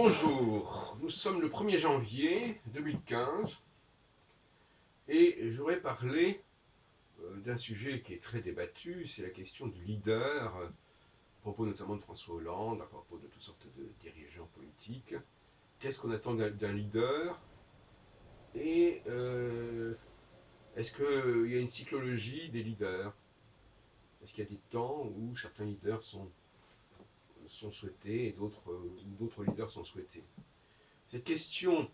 Bonjour, nous sommes le 1er janvier 2015 et j'aurais parlé d'un sujet qui est très débattu, c'est la question du leader, à propos notamment de François Hollande, à propos de toutes sortes de dirigeants politiques. Qu'est-ce qu'on attend d'un leader et est-ce qu'il y a une cyclologie des leaders? Est-ce qu'il y a des temps où certains leaders sont souhaités et d'autres leaders sont souhaités? Cette question,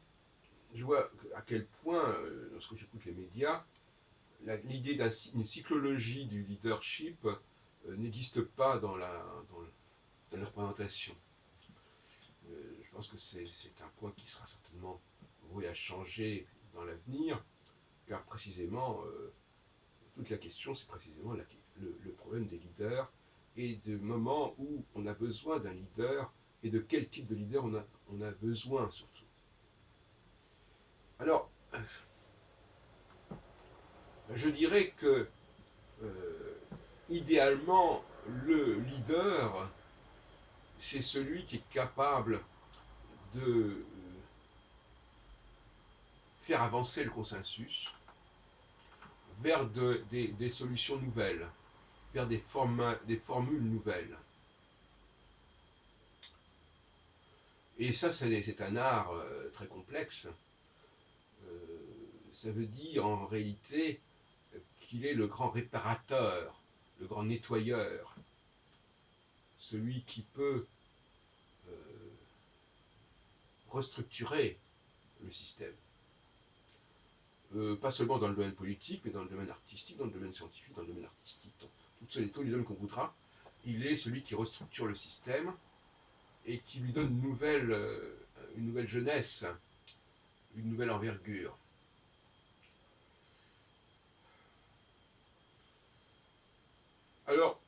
je vois à quel point, lorsque j'écoute les médias, l'idée d'une cyclologie du leadership n'existe pas dans la représentation. Je pense que c'est un point qui sera certainement voué à changer dans l'avenir, car précisément, toute la question, c'est précisément le problème des leaders et du moment où on a besoin d'un leader et de quel type de leader on a besoin surtout. Alors, je dirais que idéalement, le leader, c'est celui qui est capable de faire avancer le consensus vers des solutions nouvelles, vers des formules nouvelles. Et ça, c'est un art très complexe. Ça veut dire en réalité qu'il est le grand réparateur, le grand nettoyeur, celui qui peut restructurer le système. Pas seulement dans le domaine politique, mais dans le domaine artistique, dans le domaine scientifique, dans le domaine artistique, dans tous les domaines qu'on voudra. Il est celui qui restructure le système et qui lui donne une nouvelle jeunesse, une nouvelle envergure. Alors,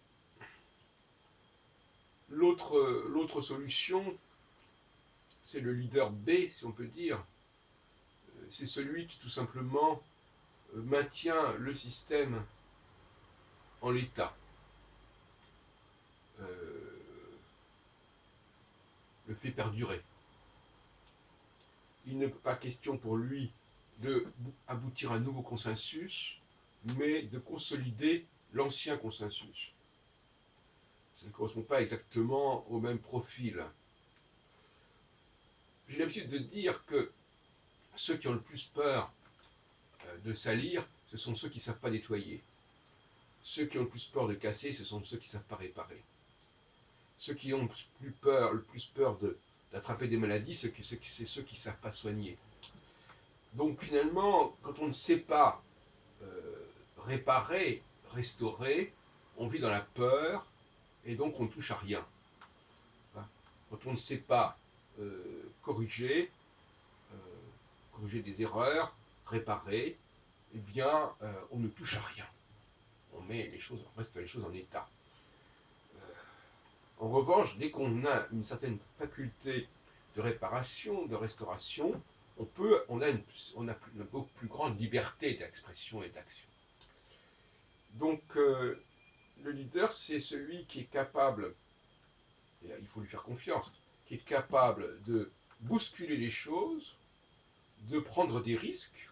l'autre solution, c'est le leader B, si on peut dire. C'est celui qui tout simplement maintient le système en l'état. Le fait perdurer. Il n'est pas question pour lui d'aboutir à un nouveau consensus, mais de consolider l'ancien consensus. Ça ne correspond pas exactement au même profil. J'ai l'habitude de dire que ceux qui ont le plus peur de salir, ce sont ceux qui ne savent pas nettoyer. Ceux qui ont le plus peur de casser, ce sont ceux qui ne savent pas réparer. Ceux qui ont le plus peur d'attraper des maladies, c'est ceux qui ne savent pas soigner. Donc finalement, quand on ne sait pas réparer, restaurer, on vit dans la peur et donc on ne touche à rien. Quand on ne sait pas corriger des erreurs, réparer, eh bien on ne touche à rien. On reste les choses en état. En revanche, dès qu'on a une certaine faculté de réparation, de restauration, on a une beaucoup plus grande liberté d'expression et d'action. Donc, le leader, c'est celui qui est capable, et il faut lui faire confiance, qui est capable de bousculer les choses, de prendre des risques,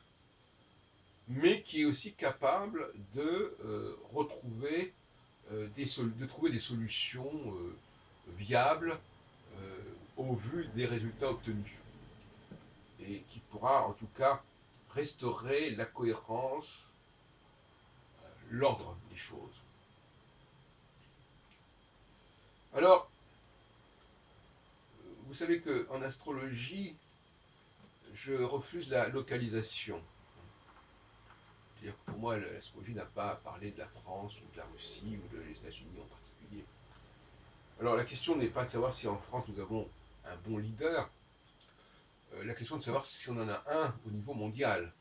mais qui est aussi capable de trouver des solutions viables au vu des résultats obtenus. Et qui pourra en tout cas restaurer la cohérence, l'ordre des choses. Alors, vous savez qu'en astrologie, je refuse la localisation. C'est-à-dire que pour moi, l'astrologie n'a pas à parler de la France ou de la Russie ou des États-Unis en particulier. Alors la question n'est pas de savoir si en France nous avons un bon leader, la question est de savoir si on en a un au niveau mondial.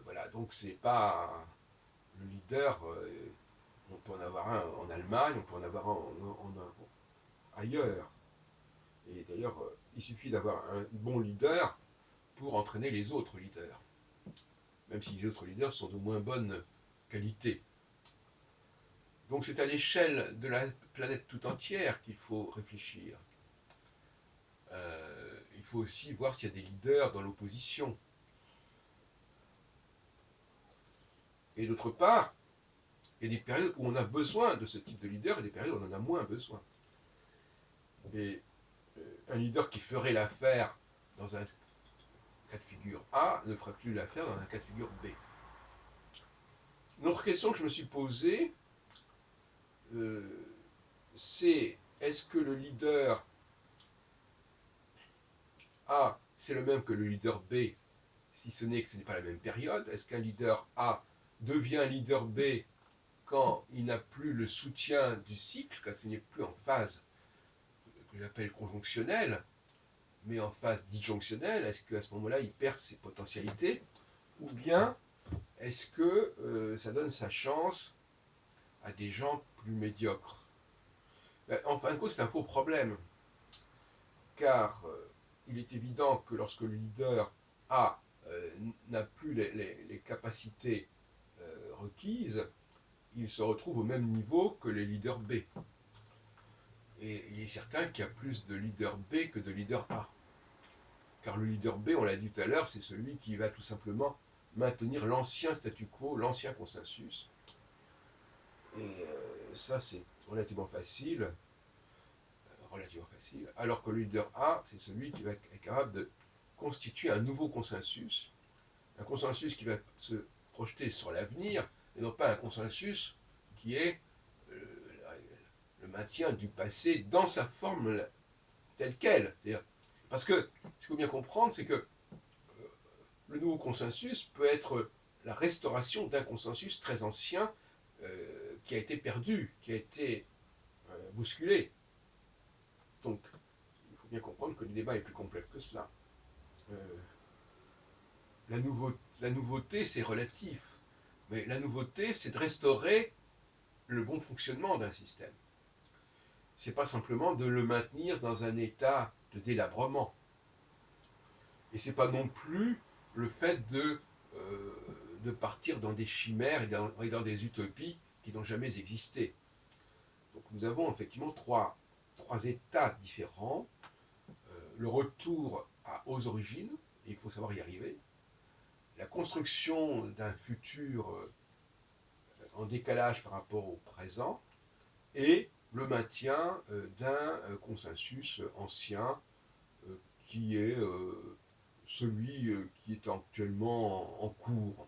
Voilà, donc c'est pas le leader, on peut en avoir un en Allemagne, on peut en avoir un ailleurs. Et d'ailleurs, il suffit d'avoir un bon leader pour entraîner les autres leaders, même si les autres leaders sont de moins bonne qualité. Donc c'est à l'échelle de la planète tout entière qu'il faut réfléchir. il faut aussi voir s'il y a des leaders dans l'opposition. Et d'autre part, il y a des périodes où on a besoin de ce type de leader et des périodes où on en a moins besoin. Et un leader qui ferait l'affaire dans un cas de figure A ne fera plus l'affaire dans un cas de figure B. Une autre question que je me suis posée, c'est est-ce que le leader A, c'est le même que le leader B, si ce n'est que ce n'est pas la même période? Est-ce qu'un leader A devient leader B quand il n'a plus le soutien du cycle, quand il n'est plus en phase que j'appelle conjonctionnelle, mais en phase disjonctionnelle? Est-ce qu'à ce moment-là, il perd ses potentialités? Ou bien est-ce que ça donne sa chance à des gens plus médiocres? En fin de compte, c'est un faux problème, car il est évident que lorsque le leader A n'a plus les capacités requises, il se retrouve au même niveau que les leaders B. Et il est certain qu'il y a plus de leaders B que de leaders A. Car le leader B, on l'a dit tout à l'heure, c'est celui qui va tout simplement maintenir l'ancien statu quo, l'ancien consensus. Et ça, c'est relativement facile, alors que le leader A, c'est celui qui va être capable de constituer un nouveau consensus, un consensus qui va se projeter sur l'avenir, et non pas un consensus qui est euh, le maintien du passé dans sa forme telle qu'elle. Parce que ce qu'il faut bien comprendre, c'est que le nouveau consensus peut être la restauration d'un consensus très ancien qui a été perdu, qui a été bousculé. Donc, il faut bien comprendre que le débat est plus complexe que cela. Euh, la nouveauté, c'est relatif. Mais la nouveauté, c'est de restaurer le bon fonctionnement d'un système. C'est pas simplement de le maintenir dans un état de délabrement. Et c'est pas non plus le fait de partir dans des chimères et dans des utopies qui n'ont jamais existé. Donc nous avons effectivement trois états différents. Le retour aux origines, et il faut savoir y arriver. La construction d'un futur en décalage par rapport au présent, et le maintien d'un consensus ancien qui est celui qui est actuellement en cours.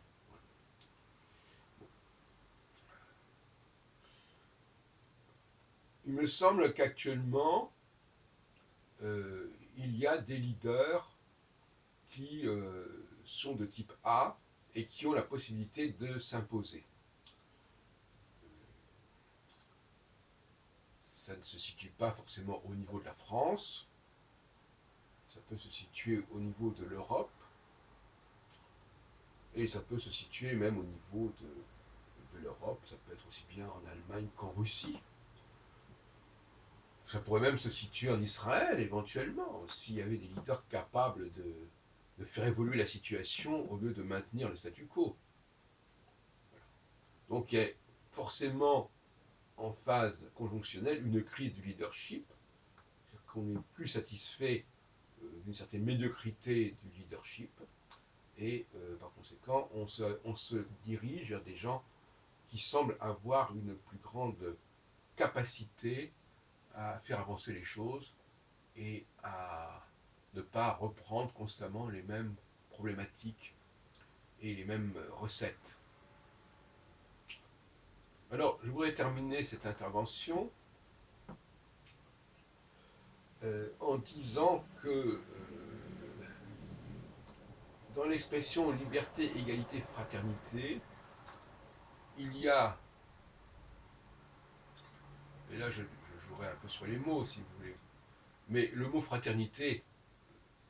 Il me semble qu'actuellement, il y a des leaders qui sont de type A et qui ont la possibilité de s'imposer. Ça ne se situe pas forcément au niveau de la France, ça peut se situer au niveau de l'Europe, et ça peut se situer même au niveau de l'Europe, ça peut être aussi bien en Allemagne qu'en Russie. Ça pourrait même se situer en Israël éventuellement, s'il y avait des leaders capables de faire évoluer la situation au lieu de maintenir le statu quo. Donc il y a forcément en phase conjonctionnelle une crise du leadership, c'est-à-dire qu'on n'est plus satisfait d'une certaine médiocrité du leadership, et par conséquent on se dirige vers des gens qui semblent avoir une plus grande capacité à faire avancer les choses et à ne pas reprendre constamment les mêmes problématiques et les mêmes recettes. Alors, je voudrais terminer cette intervention en disant que dans l'expression liberté, égalité, fraternité, il y a, et là je jouerai un peu sur les mots si vous voulez, mais le mot fraternité,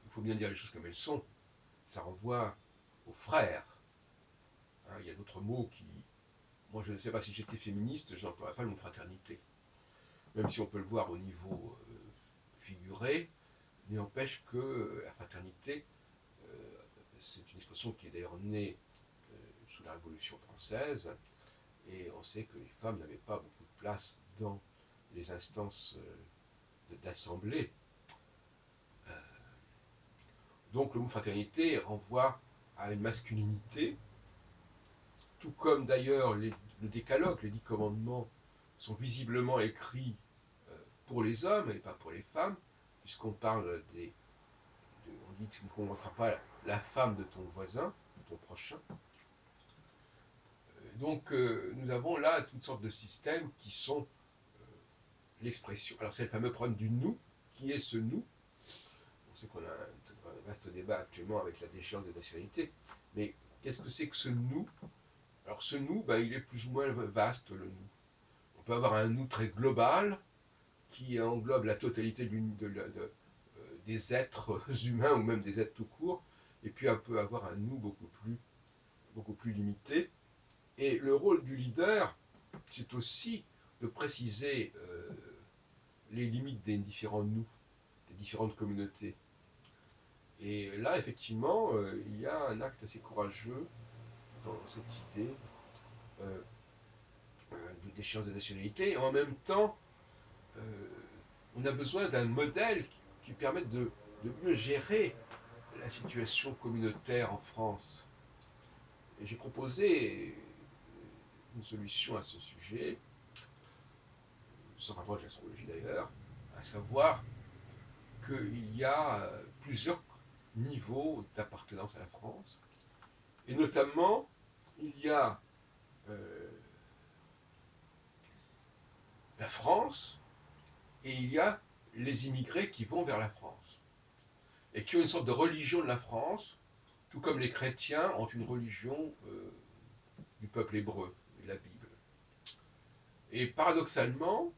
il faut bien dire les choses comme elles sont, ça renvoie aux frères. Hein, il y a d'autres mots qui... Moi je ne sais pas si j'étais féministe, je n'emploierais pas le mot fraternité. Même si on peut le voir au niveau figuré, n'empêche que la fraternité, c'est une expression qui est d'ailleurs née sous la Révolution française, et on sait que les femmes n'avaient pas beaucoup de place dans les instances d'assemblée. Donc le mot fraternité renvoie à une masculinité, tout comme d'ailleurs le décalogue, les 10 commandements sont visiblement écrits pour les hommes et pas pour les femmes, puisqu'on parle on dit que tu ne convoiteras pas la femme de ton voisin, de ton prochain. Donc nous avons là toutes sortes de systèmes qui sont l'expression. Alors c'est le fameux problème du nous. Qui est ce nous? On sait qu'on a un vaste débat actuellement avec la déchéance des nationalités, mais qu'est-ce que c'est que ce nous? Alors ce nous, il est plus ou moins vaste, le nous. On peut avoir un nous très global, qui englobe la totalité des êtres humains, ou même des êtres tout court, et puis on peut avoir un nous beaucoup plus limité. Et le rôle du leader, c'est aussi de préciser les limites des différents nous, des différentes communautés. Et là, effectivement, il y a un acte assez courageux dans cette idée de déchéance de nationalité. Et en même temps, on a besoin d'un modèle qui permette de mieux gérer la situation communautaire en France. Et j'ai proposé une solution à ce sujet, sans rapport avec l'astrologie d'ailleurs, à savoir qu'il y a plusieurs niveaux d'appartenance à la France, et notamment il y a la France et il y a les immigrés qui vont vers la France et qui ont une sorte de religion de la France, tout comme les chrétiens ont une religion du peuple hébreu, de la Bible. Et paradoxalement,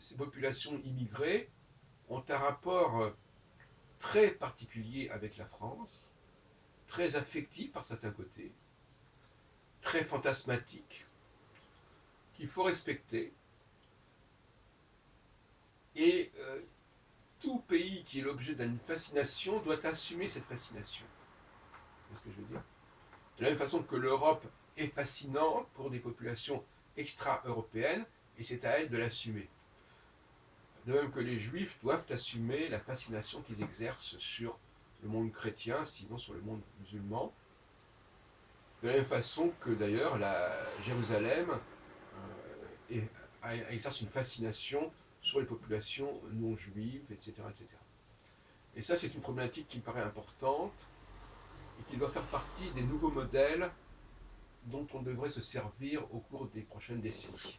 ces populations immigrées ont un rapport très particulier avec la France, très affectif par certains côtés, très fantasmatique, qu'il faut respecter. Et tout pays qui est l'objet d'une fascination doit assumer cette fascination. C'est ce que je veux dire. De la même façon que l'Europe est fascinante pour des populations extra-européennes, et c'est à elles de l'assumer. De même que les Juifs doivent assumer la fascination qu'ils exercent sur le monde chrétien, sinon sur le monde musulman. De la même façon que d'ailleurs la Jérusalem exerce une fascination sur les populations non juives, etc., etc. Et ça, c'est une problématique qui me paraît importante et qui doit faire partie des nouveaux modèles dont on devrait se servir au cours des prochaines décennies.